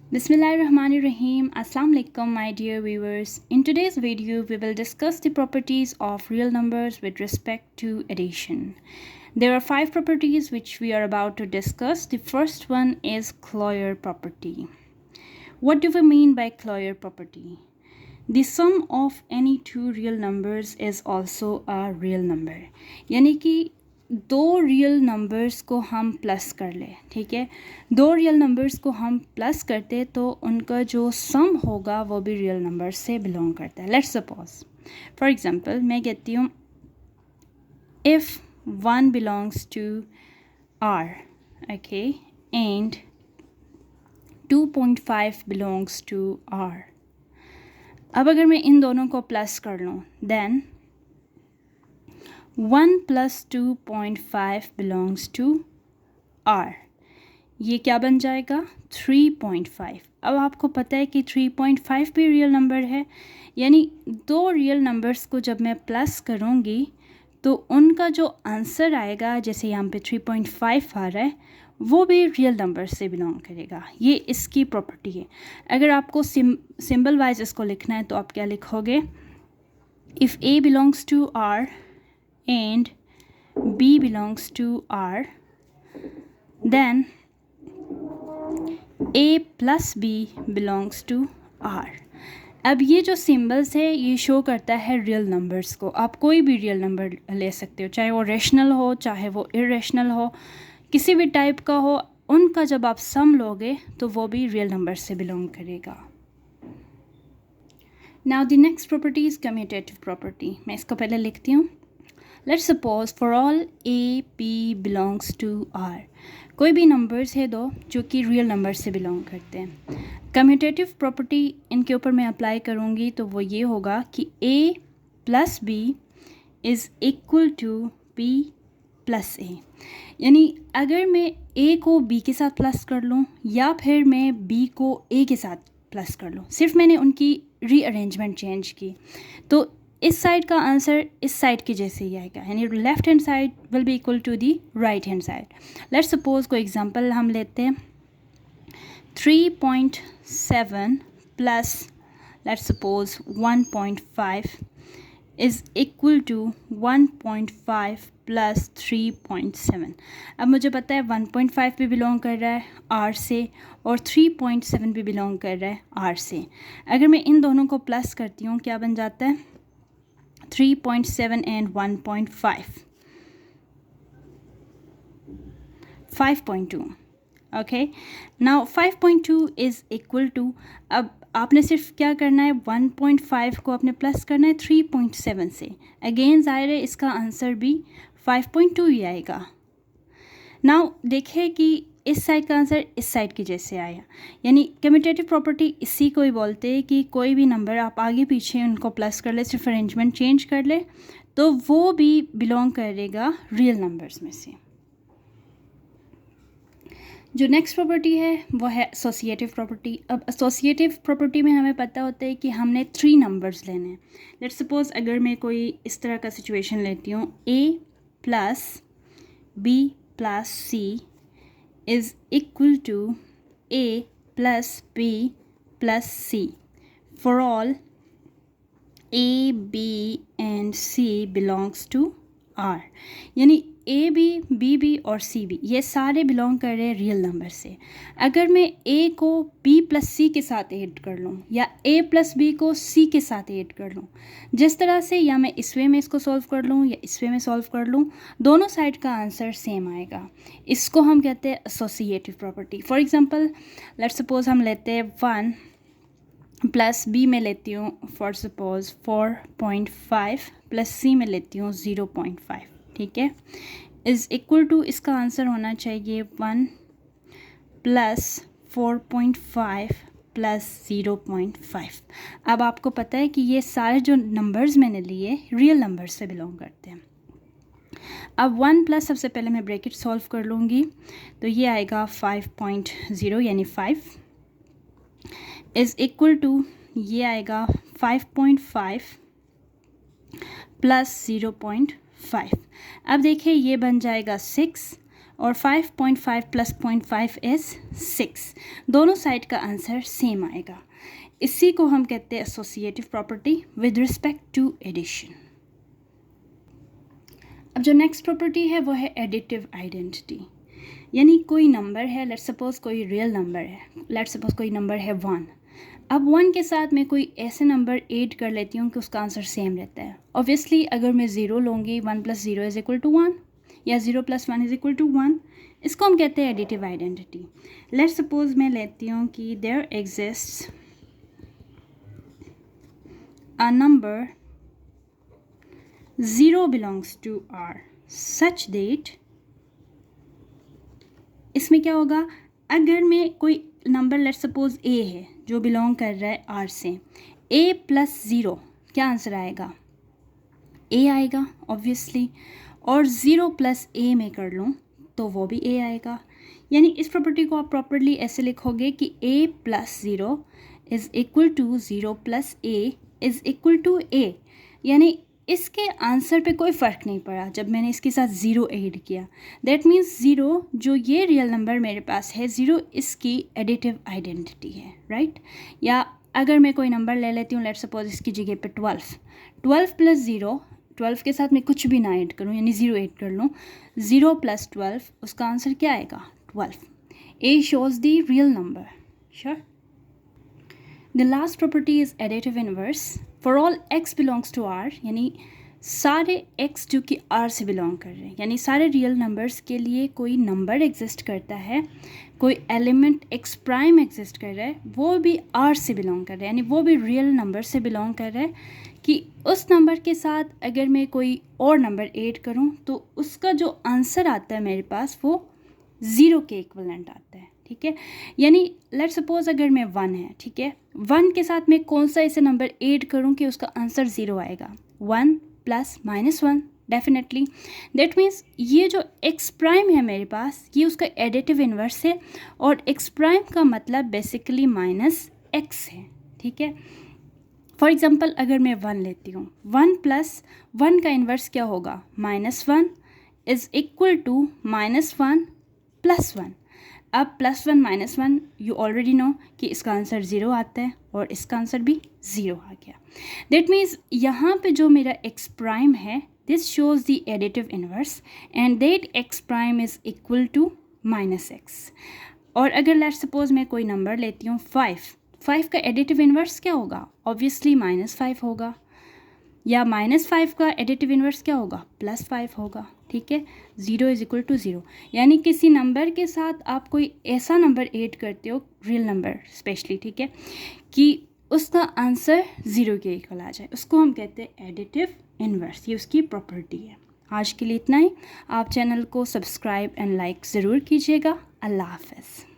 Bismillahirrahmanirrahim. Assalamu alaikum, my dear viewers. In today's video, we will discuss the properties of real numbers with respect to addition. There are 5 properties which we are about to discuss. The first one is Clojure property. What do we mean by Clojure property? The sum of any two real numbers is also a real number. यानी कि दो real numbers को हम plus कर लें, ठीक है, दो रियल नंबर्स को हम प्लस करते तो उनका जो सम होगा वो भी रियल नंबर से बिलोंग करता है. लेट्स सपोज फॉर एग्जांपल मैं कहती हूँ if 1 belongs to R, okay, and 2.5 belongs to R. अब अगर मैं इन दोनों को प्लस कर लूँ देन 1 + 2.5 बिलोंग्स टू आर. ये क्या बन जाएगा 3.5. अब आपको पता है कि 3.5 भी रियल नंबर है, यानी दो रियल नंबर्स को जब मैं प्लस करूँगी तो उनका जो आंसर आएगा, जैसे यहाँ पे 3.5 आ रहा है, वो भी रियल नंबर से बिलोंग करेगा. ये इसकी प्रॉपर्टी है. अगर आपको सिंबल वाइज इसको लिखना है तो आप क्या लिखोगे, if A belongs to R and B belongs to R, then A plus B belongs to R. अब ये जो सिंबल्स है ये शो करता है रियल नंबर्स को. आप कोई भी रियल नंबर ले सकते हो, चाहे वो रेशनल हो चाहे वो इरेशनल हो, किसी भी टाइप का हो, उनका जब आप सम लोगे तो वो भी रियल नंबर से बिलोंग करेगा. Now the next property is commutative property. मैं इसको पहले लिखती हूँ. Let's suppose for all A, P belongs to R. कोई भी नंबर्स है दो जो कि रियल नंबर से बिलोंग करते हैं. कम्यूटेटिव प्रॉपर्टी इनके ऊपर मैं अप्लाई करूँगी तो वो ये होगा कि A + B is equal to B + A. यानी अगर मैं A को B के साथ प्लस कर लूँ या फिर मैं B को A के साथ प्लस कर लूँ, सिर्फ मैंने उनकी रीअरेंजमेंट चेंज की, तो इस साइड का आंसर इस साइड के जैसे ही आएगा, यानी left hand side will be equal to the right hand side. Let's suppose कोई एग्जांपल हम लेते हैं 3.7 plus let's suppose 1.5 is equal to 1.5 plus 3.7. अब मुझे पता है 1.5 भी बिलोंग कर रहा है आर से और 3.7 भी बिलोंग कर रहा है आर से. अगर मैं इन दोनों को प्लस करती हूँ क्या बन जाता है 3.7 and 1.5 5.2. Okay, now 5.2 is equal to, अब आपने सिर्फ क्या करना है 1.5 को आपने प्लस करना है 3.7 से. अगेन ज़ाहिर है इसका आंसर भी 5.2 ही आएगा. नाउ देखिए कि इस साइड का आंसर इस साइड के जैसे आया, यानी कम्यूटेटिव प्रॉपर्टी इसी को ही बोलते हैं कि कोई भी नंबर आप आगे पीछे उनको प्लस कर ले, सिर्फ अरेंजमेंट चेंज कर ले, तो वो भी बिलोंग करेगा रियल नंबर्स में से. जो नेक्स्ट प्रॉपर्टी है वो है एसोसिएटिव प्रॉपर्टी. अब एसोसिएटिव प्रॉपर्टी में हमें पता होता है कि हमने 3 नंबर्स लेने हैं. लेट्स सपोज अगर मैं कोई इस तरह का सिचुएशन लेती हूँ A + B + C is equal to A plus B plus C for all A, B and C belongs to R. यानी A भी, B भी और C भी ये सारे बिलोंग कर रहे हैं रियल नंबर से. अगर मैं A को B + C के साथ ऐड कर लूँ या A + B को C के साथ ऐड कर लूँ, जिस तरह से या मैं इस वे में इसको सॉल्व कर लूँ या इस वे में सॉल्व कर लूँ, दोनों साइड का आंसर सेम आएगा. इसको हम कहते हैं associative property. For example let's suppose हम लेते हैं 1 + B में लेती हूँ फॉर सपोज 4.5 + C में लेती हूँ 0.5, ठीक है, इज़ इक्वल टू, इसका आंसर होना चाहिए 1 + 4.5 + 0.5. अब आपको पता है कि ये सारे जो नंबर्स मैंने लिए रियल नंबर्स से बिलोंग करते हैं. अब 1 प्लस सबसे पहले मैं ब्रैकेट सॉल्व कर लूँगी तो ये आएगा 5.0 यानी 5 इज़ इक्वल टू, ये आएगा 5.5 प्लस 0.5. अब देखिए ये बन जाएगा 6 और 5.5 प्लस 0.5 इज़ 6। दोनों साइड का आंसर सेम आएगा। इसी को हम कहते हैं associative property with respect to addition. अब जो नेक्स्ट प्रॉपर्टी है वो है एडिटिव आइडेंटिटी। यानी कोई नंबर है, लेट्स सपोज कोई रियल नंबर है, लेट्स सपोज कोई नंबर है 1। अब 1 के साथ मैं कोई ऐसे नंबर ऐड कर लेती हूँ कि उसका आंसर सेम रहता है। ऑब्वियसली अगर मैं 0 लूँगी, 1 + 0 = 1 या 0 + 1 = 1, इसको हम कहते हैं एडिटिव आइडेंटिटी। लेट्स सपोज मैं लेती हूँ कि there exists a number 0 belongs to R such that, इसमें क्या होगा, अगर मैं कोई नंबर लेट्स सपोज A है जो बिलोंग कर रहा है R से, A + 0 क्या आंसर आएगा, A आएगा ऑब्वियसली, और 0 + A में कर लूँ तो वो भी A आएगा। यानी इस प्रॉपर्टी को आप प्रॉपर्ली ऐसे लिखोगे कि A + 0 = 0 + A = A। यानी इसके आंसर पे कोई फ़र्क नहीं पड़ा जब मैंने इसके साथ 0 ऐड किया। दैट मीन्स 0 जो ये रियल नंबर मेरे पास है, 0 इसकी एडिटिव आइडेंटिटी है, राइट। या अगर मैं कोई नंबर ले लेती हूँ, लेट्स सपोज इसकी जगह पे 12 + 0, 12 के साथ मैं कुछ भी ना ऐड करूँ यानी 0 ऐड कर लूँ, 0 + 12, उसका आंसर क्या आएगा, 12। A shows the real number, sure। The last property is additive inverse. For all x belongs to R, यानी सारे x जो कि R से बिलोंग कर रहे हैं, यानी सारे रियल नंबर्स के लिए कोई नंबर एग्जिस्ट करता है, कोई एलिमेंट x प्राइम एग्जिस्ट कर रहा है, वो भी R से बिलोंग कर रहा है, यानी वो भी रियल नंबर से बिलोंग कर रहा है कि उस नंबर के साथ अगर मैं कोई और नंबर ऐड करूं तो उसका जो आंसर आता है मेरे पास वो 0 के इक्विवेलेंट आता है, ठीक है। यानी लेट्स सपोज अगर मैं 1 है, ठीक है, 1 के साथ मैं कौन सा ऐसे नंबर ऐड करूं कि उसका आंसर 0 आएगा, 1 + -1 डेफिनेटली। दैट मीन्स ये जो x प्राइम है मेरे पास, ये उसका एडिटिव इन्वर्स है, और x प्राइम का मतलब बेसिकली -x है, ठीक है। फॉर एग्जांपल अगर मैं 1 लेती हूँ, 1 + 1 का इन्वर्स क्या होगा, -1 = -1 + 1। अब +1 -1 यू ऑलरेडी नो कि इसका आंसर 0 आता है और इसका आंसर भी 0 आ गया। दैट मीन्स यहाँ पे जो मेरा x प्राइम है, this shows the additive inverse and that x prime is equal to -x। और अगर लेट्स सपोज मैं कोई नंबर लेती हूँ 5 का एडिटिव इनवर्स क्या होगा, ऑब्वियसली -5 होगा, या -5 का एडिटिव इनवर्स क्या होगा, +5 होगा, ठीक है। 0 = 0। यानी किसी नंबर के साथ आप कोई ऐसा नंबर ऐड करते हो, रियल नंबर स्पेशली, ठीक है, कि उसका आंसर 0 के इक्वल आ जाए, उसको हम कहते हैं एडिटिव इनवर्स। ये उसकी प्रॉपर्टी है। आज के लिए इतना ही। आप चैनल को सब्सक्राइब एंड लाइक ज़रूर कीजिएगा। अल्लाह हाफ़िज़।